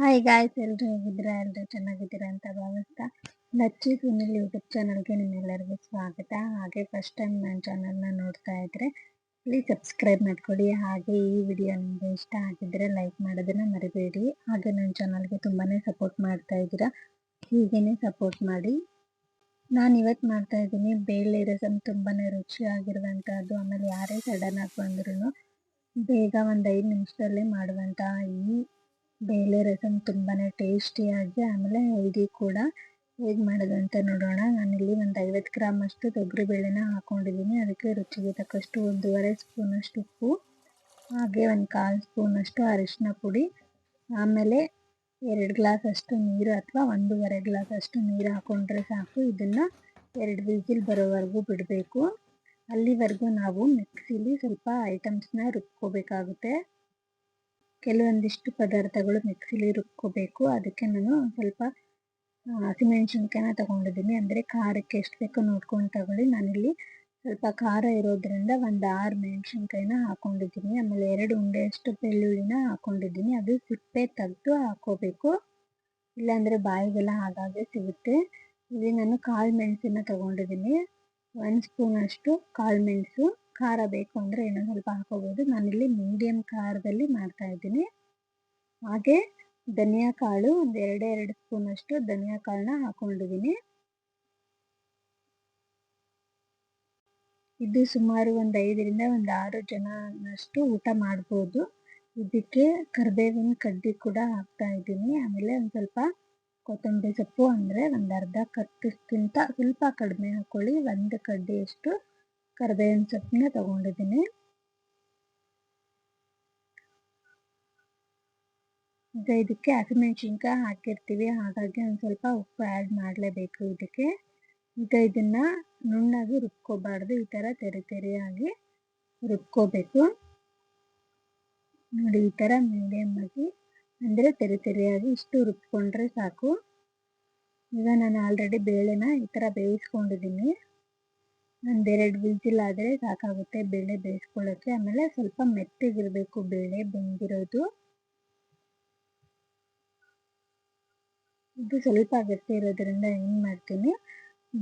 Hi guys, ಎಲ್ರು ಹೇಗಿದ್ದೀರಾ? ಎಲ್ರು ಚೆನ್ನಾಗಿದ್ದೀರಾ ಅಂತ ಭಾವಿಸ್ತಾ ನಚ್ಚಿ ಸುನಿಲ್ ಯೂಟ್ಯೂಬ್ ಚಾನಲ್ಗೆ ನಿಮ್ಮೆಲ್ಲರಿಗೂ ಸ್ವಾಗತ. ಹಾಗೆ ಫಸ್ಟ್ ಟೈಮ್ ನನ್ನ ಚಾನಲ್ನ ನೋಡ್ತಾ ಇದ್ರೆ ಪ್ಲೀಸ್ ಸಬ್ಸ್ಕ್ರೈಬ್ ಮಾಡ್ಕೊಳ್ಳಿ. ಹಾಗೆ ಈ ವಿಡಿಯೋ ನಿಮಗೆ ಇಷ್ಟ ಆಗಿದ್ರೆ ಲೈಕ್ ಮಾಡೋದನ್ನ ಮರಿಬೇಡಿ. ಹಾಗೆ ನನ್ನ ಚಾನಲ್ಗೆ ತುಂಬಾನೇ ಸಪೋರ್ಟ್ ಮಾಡ್ತಾ ಇದ್ದೀರಾ, ಹೀಗೇನೆ ಸಪೋರ್ಟ್ ಮಾಡಿ. ನಾನು ಇವತ್ತು ಮಾಡ್ತಾ ಇದ್ದೀನಿ ಬೇಳೆ ರಸಮ್. ತುಂಬಾನೇ ರುಚಿಯಾಗಿರುವಂತಹದ್ದು. ಆಮೇಲೆ ಯಾರೇ ಸಡನ್ ಆಗಿ ಬಂದ್ರು ಬೇಗ ಒಂದು 5 ನಿಮಿಷದಲ್ಲಿ ಮಾಡುವಂತ ಈ ಬೇಳೆ ರಸಮ್ ತುಂಬಾನೇ ಟೇಸ್ಟಿಯಾಗಿ ಆಮೇಲೆ ಹೆಲ್ದಿ ಕೂಡ. ಹೇಗೆ ಮಾಡೋದು ಅಂತ ನೋಡೋಣ. ನಾನಿಲ್ಲಿ ಒಂದು 50 ಗ್ರಾಮ್ ಅಷ್ಟು ತೊಗರಿ ಬೇಳೆನ ಹಾಕೊಂಡಿದ್ದೀನಿ. ಅದಕ್ಕೆ ರುಚಿಗೆ ತಕ್ಕಷ್ಟು 1.5 ಸ್ಪೂನ್ ಅಷ್ಟು ಉಪ್ಪು, ಹಾಗೆ 1/4 ಸ್ಪೂನ್ ಅಷ್ಟು ಅರಿಶಿನ ಪುಡಿ, ಆಮೇಲೆ 2 ಗ್ಲಾಸ್ ಅಷ್ಟು ನೀರು ಅಥವಾ 1.5 ಗ್ಲಾಸ್ ಅಷ್ಟು ನೀರು ಹಾಕೊಂಡ್ರೆ ಸಾಕು. ಇದನ್ನ 2 ವಿಸಿಲ್ ಬರೋವರೆಗೂ ಬಿಡಬೇಕು. ಅಲ್ಲಿವರೆಗೂ ನಾವು ಮಿಕ್ಸಿಲಿ ಸ್ವಲ್ಪ ಐಟಮ್ಸ್ನ ರುಬ್ಕೋಬೇಕಾಗುತ್ತೆ. ಕೆಲವೊಂದಿಷ್ಟು ಪದಾರ್ಥಗಳು ಮಿಕ್ಸಿಲಿ ರುಬ್ಕೋಬೇಕು. ಅದಕ್ಕೆ ನಾನು ಸ್ವಲ್ಪ ಹಸಿಮೆಣಸಿನ್ಕಾಯಿನ ತಗೊಂಡಿದ್ದೀನಿ. ಅಂದರೆ ಖಾರಕ್ಕೆ ಎಷ್ಟು ಬೇಕೋ ನೋಡ್ಕೊಂಡು ತಗೊಳ್ಳಿ. ನಾನಿಲ್ಲಿ ಸ್ವಲ್ಪ ಖಾರ ಇರೋದ್ರಿಂದ ಒಂದು 6 ಮೆಣಸಿನ್ಕಾಯಿನ ಹಾಕೊಂಡಿದ್ದೀನಿ. ಆಮೇಲೆ 2 ಉಂಡೆಯಷ್ಟು ಬೆಳ್ಳುಳ್ಳಿನ ಹಾಕೊಂಡಿದ್ದೀನಿ. ಅದು ಸಿಪ್ಪೆ ತೆಗೆದು ಹಾಕೋಬೇಕು, ಇಲ್ಲಾಂದರೆ ಬಾಯಿಗೆಲ್ಲ ಹಾಗಾಗೆ ಸಿಗುತ್ತೆ. ಇಲ್ಲಿ ನಾನು ಕಾಳು ಮೆಣಸನ್ನ ತಗೊಂಡಿದ್ದೀನಿ. 1 ಸ್ಪೂನ್ ಅಷ್ಟು ಕಾಳು ಮೆಣಸು. ಖಾರ ಬೇಕು ಅಂದರೆ ಇನ್ನೂ ಸ್ವಲ್ಪ ಹಾಕೋಬೋದು. ನಾನಿಲ್ಲಿ ಮೀಡಿಯಂ ಖಾರದಲ್ಲಿ ಮಾಡ್ತಾ ಇದ್ದೀನಿ. ಹಾಗೆ ಧನಿಯಾ ಕಾಳು ಒಂದು 2 ಸ್ಪೂನ್ ಅಷ್ಟು ಧನಿಯಾ ಕಾಳನ್ನ ಹಾಕೊಂಡಿದ್ದೀನಿ. ಇದು ಸುಮಾರು ಒಂದು 5ರಿಂದ 6 ಜನನಷ್ಟು ಊಟ ಮಾಡ್ಬೋದು. ಇದಕ್ಕೆ ಕರಿಬೇವಿನ ಕಡ್ಡಿ ಕೂಡ ಹಾಕ್ತಾ ಇದ್ದೀನಿ. ಆಮೇಲೆ ಒಂದು ಸ್ವಲ್ಪ ಕೊತ್ತಂಬರಿ ಸೊಪ್ಪು, ಅಂದರೆ ಒಂದು ಅರ್ಧ ಕಟ್ಟಿಗಿಂತ ಸ್ವಲ್ಪ ಕಡಿಮೆ ಹಾಕೊಳ್ಳಿ. 1 ಕಡ್ಡಿಯಷ್ಟು ಕರಿಬೇವಿನ ಸೊಪ್ಪನ್ನ ತಗೊಂಡಿದ್ದೀನಿ. ಈಗ ಇದಕ್ಕೆ ಹಸಿಮೆಣಸಿನ್ಕಾಯಿ ಹಾಕಿರ್ತೀವಿ, ಹಾಗಾಗಿ ಒಂದು ಸ್ವಲ್ಪ ಉಪ್ಪು ಆ್ಯಡ್ ಮಾಡಲೇಬೇಕು ಇದಕ್ಕೆ. ಈಗ ಇದನ್ನ ನುಣ್ಣಗೆ ರುಬ್ಕೋಬಾರ್ದು, ಈ ಥರ ತೆರೆಯಾಗಿ ರುಬ್ಕೋಬೇಕು. ನೋಡಿ, ಈ ಥರ ಮೀಡಿಯಮ್ ಆಗಿ ಅಂದರೆ ತೆರೆಯಾಗಿ ಇಷ್ಟು ರುಬ್ಕೊಂಡ್ರೆ ಸಾಕು. ಈಗ ನಾನು ಆಲ್ರೆಡಿ ಬೇಳೆನ ಈ ಥರ ಬೇಯಿಸ್ಕೊಂಡಿದ್ದೀನಿ. 1-2 ವಿಸಿಲ್ ಆದರೆ ಸಾಕಾಗುತ್ತೆ ಬೇಳೆ ಬೇಯಿಸ್ಕೊಳ್ಳೋಕ್ಕೆ. ಆಮೇಲೆ ಸ್ವಲ್ಪ ಮೆತ್ತಗಿರಬೇಕು ಬೇಳೆ ಬೆಂದಿರೋದು. ಇದು ಸ್ವಲ್ಪ ಗಟ್ಟಿ ಇರೋದ್ರಿಂದ ಏನು ಮಾಡ್ತೀನಿ,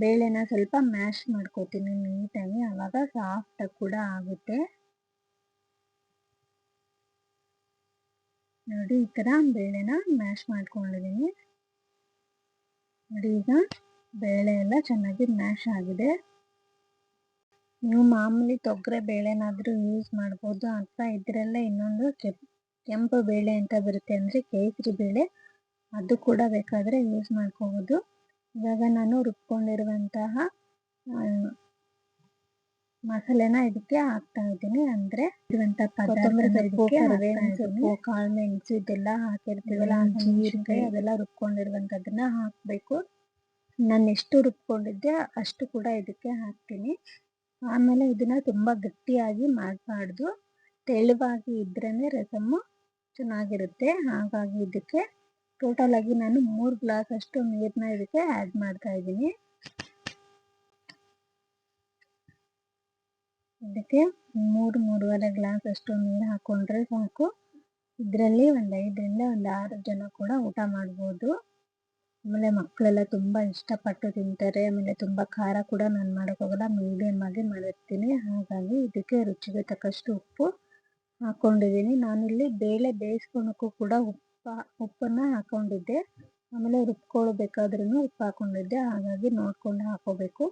ಬೇಳೆನ ಸ್ವಲ್ಪ ಮ್ಯಾಶ್ ಮಾಡ್ಕೋತೀನಿ ನೀಟಾಗಿ. ಆವಾಗ ಸಾಫ್ಟಾಗಿ ಕೂಡ ಆಗುತ್ತೆ. ನೋಡಿ, ಈ ಥರ ಬೇಳೆನ ಮ್ಯಾಶ್ ಮಾಡ್ಕೊಂಡಿದ್ದೀನಿ. ನೋಡಿ, ಈಗ ಬೇಳೆ ಎಲ್ಲ ಚೆನ್ನಾಗಿ ಮ್ಯಾಶ್ ಆಗಿದೆ. ನೀವು ಮಾಮೂಲಿ ತೊಗರೆ ಬೇಳೆನಾದರೂ ಯೂಸ್ ಮಾಡ್ಬೋದು, ಅಥವಾ ಇದರಲ್ಲೇ ಇನ್ನೊಂದು ಕೆಂಪು ಬೇಳೆ ಅಂತ ಬರುತ್ತೆ, ಅಂದರೆ ಕೇಸರಿ ಬೇಳೆ, ಅದು ಕೂಡ ಬೇಕಾದರೆ ಯೂಸ್ ಮಾಡ್ಕೋಬೋದು. ಇವಾಗ ನಾನು ರುಬ್ಕೊಂಡಿರುವಂತಹ ಮಸಾಲೆನ ಇದಕ್ಕೆ ಹಾಕ್ತಾ ಇದ್ದೀನಿ. ಅಂದರೆ ಇರುವಂಥ ಕೊತ್ತಂಬರಿ ಸೊಪ್ಪು, ಕರಿಬೇವಿನ ಸೊಪ್ಪು, ಕಾಳು ಮೆಣಸು ಇದೆಲ್ಲ ಹಾಕಿರ್ತೀವಲ್ಲ, ಜೀರಿಗೆ ಅದೆಲ್ಲ ರುಬ್ಕೊಂಡಿರುವಂಥದ್ದನ್ನ ಹಾಕಬೇಕು. ನಾನು ಎಷ್ಟು ರುಬ್ಕೊಂಡಿದ್ದೆ ಅಷ್ಟು ಕೂಡ ಇದಕ್ಕೆ ಹಾಕ್ತೀನಿ. ಆಮೇಲೆ ಇದನ್ನ ತುಂಬ ಗಟ್ಟಿಯಾಗಿ ಮಾಡಬಾರ್ದು, ತೆಳುವಾಗಿ ಇದ್ರೇ ರಸಮ್ಮು ಚೆನ್ನಾಗಿರುತ್ತೆ. ಹಾಗಾಗಿ ಇದಕ್ಕೆ ಟೋಟಲ್ ಆಗಿ ನಾನು 3 ಗ್ಲಾಸ್ ಅಷ್ಟು ನೀರನ್ನ ಇದಕ್ಕೆ ಆ್ಯಡ್ ಮಾಡ್ತಾ ಇದ್ದೀನಿ. ಇದಕ್ಕೆ 3-3.5 ಗ್ಲಾಸ್ ಅಷ್ಟು ನೀರು ಹಾಕೊಂಡ್ರೆ ಸಾಕು. ಇದರಲ್ಲಿ ಒಂದು 5ರಿಂದ 6 ಜನ ಕೂಡ ಊಟ ಮಾಡ್ಬೋದು. ಆಮೇಲೆ ಮಕ್ಕಳೆಲ್ಲ ತುಂಬ ಇಷ್ಟಪಟ್ಟು ತಿಂತಾರೆ. ಆಮೇಲೆ ತುಂಬ ಖಾರ ಕೂಡ ನಾನು ಮಾಡೋಕ್ಕೋಗಲ್ಲ, ಮೀಡಿಯಮ್ ಆಗಿ ಮಾಡಿರ್ತೀನಿ. ಹಾಗಾಗಿ ಇದಕ್ಕೆ ರುಚಿಗೆ ತಕ್ಕಷ್ಟು ಉಪ್ಪು ಹಾಕ್ಕೊಂಡಿದ್ದೀನಿ. ನಾನಿಲ್ಲಿ ಬೇಳೆ ಬೇಯಿಸ್ಕೊಳಕ್ಕೂ ಕೂಡ ಉಪ್ಪನ್ನು ಹಾಕ್ಕೊಂಡಿದ್ದೆ. ಆಮೇಲೆ ರುಬ್ಕೊಳ್ಬೇಕಾದ್ರೂ ಉಪ್ಪು ಹಾಕ್ಕೊಂಡಿದ್ದೆ, ಹಾಗಾಗಿ ನೋಡ್ಕೊಂಡು ಹಾಕೋಬೇಕು.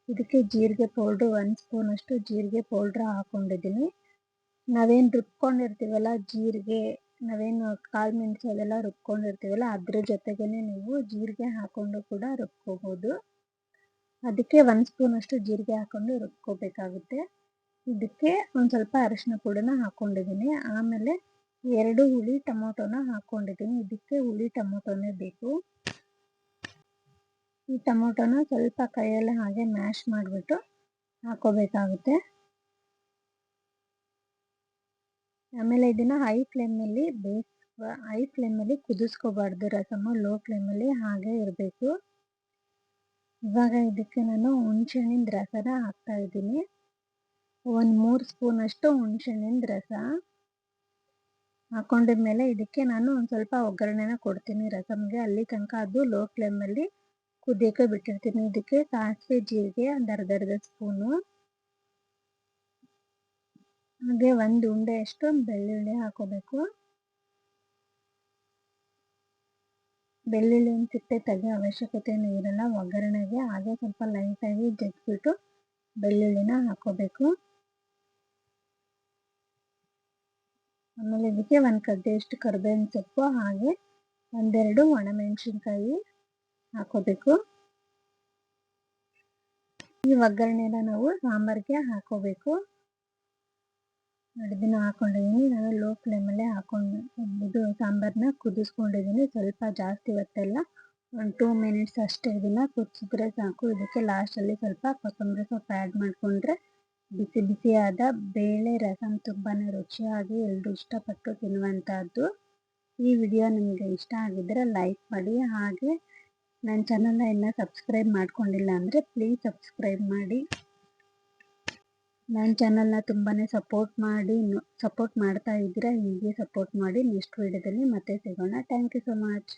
ಇದಕ್ಕೆ ಜೀರಿಗೆ ಪೌಡ್ರು 1 ಸ್ಪೂನ್ ಅಷ್ಟು ಜೀರಿಗೆ ಪೌಡ್ರ್ ಹಾಕ್ಕೊಂಡಿದ್ದೀನಿ. ನಾವೇನು ರುಬ್ಕೊಂಡಿರ್ತೀವಲ್ಲ ಜೀರಿಗೆ, ನಾವೇನು ಕಾಳು ಮೆಣಸು ಅದೆಲ್ಲ ರುಬ್ಕೊಂಡಿರ್ತೀವಲ್ಲ ಅದ್ರ ಜೊತೆಗೇ ನೀವು ಜೀರಿಗೆ ಹಾಕ್ಕೊಂಡು ಕೂಡ ರುಬ್ಕೋಬೋದು. ಅದಕ್ಕೆ 1 ಸ್ಪೂನ್ ಅಷ್ಟು ಜೀರಿಗೆ ಹಾಕ್ಕೊಂಡು ರುಬ್ಕೋಬೇಕಾಗುತ್ತೆ. ಇದಕ್ಕೆ ಒಂದು ಸ್ವಲ್ಪ ಅರಿಶಿನ ಪುಡಿನ ಹಾಕ್ಕೊಂಡಿದ್ದೀನಿ. ಆಮೇಲೆ 2 ಹುಳಿ ಟೊಮೊಟೊನ ಹಾಕ್ಕೊಂಡಿದ್ದೀನಿ. ಇದಕ್ಕೆ ಹುಳಿ ಟೊಮೊಟೊನೇ ಬೇಕು. ಈ ಟೊಮೊಟೊನ ಸ್ವಲ್ಪ ಕೈಯಲ್ಲಿ ಹಾಗೆ ಮ್ಯಾಶ್ ಮಾಡಿಬಿಟ್ಟು ಹಾಕೋಬೇಕಾಗುತ್ತೆ. ಆಮೇಲೆ ಇದನ್ನು ಹೈ ಫ್ಲೇಮಲ್ಲಿ ಕುದಿಸ್ಕೋಬಾರ್ದು ರಸಮ್ಮು, ಲೋ ಫ್ಲೇಮಲ್ಲಿ ಹಾಗೆ ಇರಬೇಕು. ಇವಾಗ ಇದಕ್ಕೆ ನಾನು ಹುಣಸೆಹಣ್ಣಿನ ರಸನ ಹಾಕ್ತಾ ಇದ್ದೀನಿ. 1 3 ಸ್ಪೂನ್ ಅಷ್ಟು ಹುಣಸೆಹಣ್ಣಿನ ರಸ. ಹಾಕೊಂಡಿದ್ಮೇಲೆ ಇದಕ್ಕೆ ನಾನು ಒಂದು ಸ್ವಲ್ಪ ಒಗ್ಗರಣೆನ ಕೊಡ್ತೀನಿ ರಸಮ್ಗೆ. ಅಲ್ಲಿ ತನಕ ಅದು ಲೋ ಫ್ಲೇಮಲ್ಲಿ ಕುದಿಯೋಕೆ ಬಿಟ್ಟಿರ್ತೀನಿ. ಇದಕ್ಕೆ ಸಾಸಿವೆ ಜೀರಿಗೆ ಒಂದು ಅರ್ಧ ಸ್ಪೂನು, ಹಾಗೆ ಒಂದು ಉಂಡೆಯಷ್ಟು ಬೆಳ್ಳುಳ್ಳಿ ಹಾಕೋಬೇಕು. ಬೆಳ್ಳುಳ್ಳಿನ ಸಿಪ್ಪೆ ತೆಗೆಯೋ ಅವಶ್ಯಕತೆ ಇರಲ್ಲ ಒಗ್ಗರಣೆಗೆ. ಹಾಗೆ ಸ್ವಲ್ಪ ಲೈಟಾಗಿ ಜಜ್ಜಿಬಿಟ್ಟು ಬೆಳ್ಳುಳ್ಳಿನ ಹಾಕೋಬೇಕು. ಆಮೇಲೆ ಇದಕ್ಕೆ ಒಂದು ಕಡ್ಡಿಯಷ್ಟು ಕರಿಬೇವಿನ ಸೊಪ್ಪು, ಹಾಗೆ ಒಂದೆರಡು ಒಣಮೆಣಸಿನ್ಕಾಯಿ ಹಾಕೋಬೇಕು. ಈ ಒಗ್ಗರಣೆನ ನಾವು ಸಾಂಬಾರಿಗೆ ಹಾಕೋಬೇಕು. ಇದನ್ನ ಹಾಕೊಂಡಿದ್ದೀನಿ ನಾನು ಲೋ ಫ್ಲೇಮಲ್ಲೇ ಇದು ಸಾಂಬಾರನ್ನ ಕುದಿಸ್ಕೊಂಡಿದ್ದೀನಿ. ಸ್ವಲ್ಪ ಜಾಸ್ತಿ ಹೊತ್ತಲ್ಲ, ಒಂದು 2 ಮಿನಿಟ್ಸ್ ಅಷ್ಟೇ ಇದನ್ನ ಕುದಿಸಿದ್ರೆ ಸಾಕು. ಇದಕ್ಕೆ ಲಾಸ್ಟಲ್ಲಿ ಸ್ವಲ್ಪ ಕೊತ್ತಂಬರಿ ಸೊಪ್ಪು ಆ್ಯಡ್ ಮಾಡಿಕೊಂಡ್ರೆ ಬಿಸಿ ಬಿಸಿಯಾದ ಬೇಳೆ ರಸಮ್ ತುಂಬಾ ರುಚಿಯಾಗಿ ಎಲ್ಲರೂ ಇಷ್ಟಪಟ್ಟು ತಿನ್ನುವಂಥದ್ದು. ಈ ವಿಡಿಯೋ ನಿಮಗೆ ಇಷ್ಟ ಆಗಿದ್ದರೆ ಲೈಕ್ ಮಾಡಿ. ಹಾಗೆ ನನ್ನ ಚಾನಲ್ನ ಇನ್ನೂ ಸಬ್ಸ್ಕ್ರೈಬ್ ಮಾಡ್ಕೊಂಡಿಲ್ಲ ಅಂದರೆ ಪ್ಲೀಸ್ ಸಬ್ಸ್ಕ್ರೈಬ್ ಮಾಡಿ. ನನ್ನ ಚಾನಲ್ನ ತುಂಬಾ ಸಪೋರ್ಟ್ ಮಾಡ್ತಾ ಇದ್ದೀರಾ. ಹೀಗೆ ಸಪೋರ್ಟ್ ಮಾಡಿ. ನೆಕ್ಸ್ಟ್ ವಿಡಿಯೋದಲ್ಲಿ ಮತ್ತೆ ಸಿಗೋಣ. Thank you so much.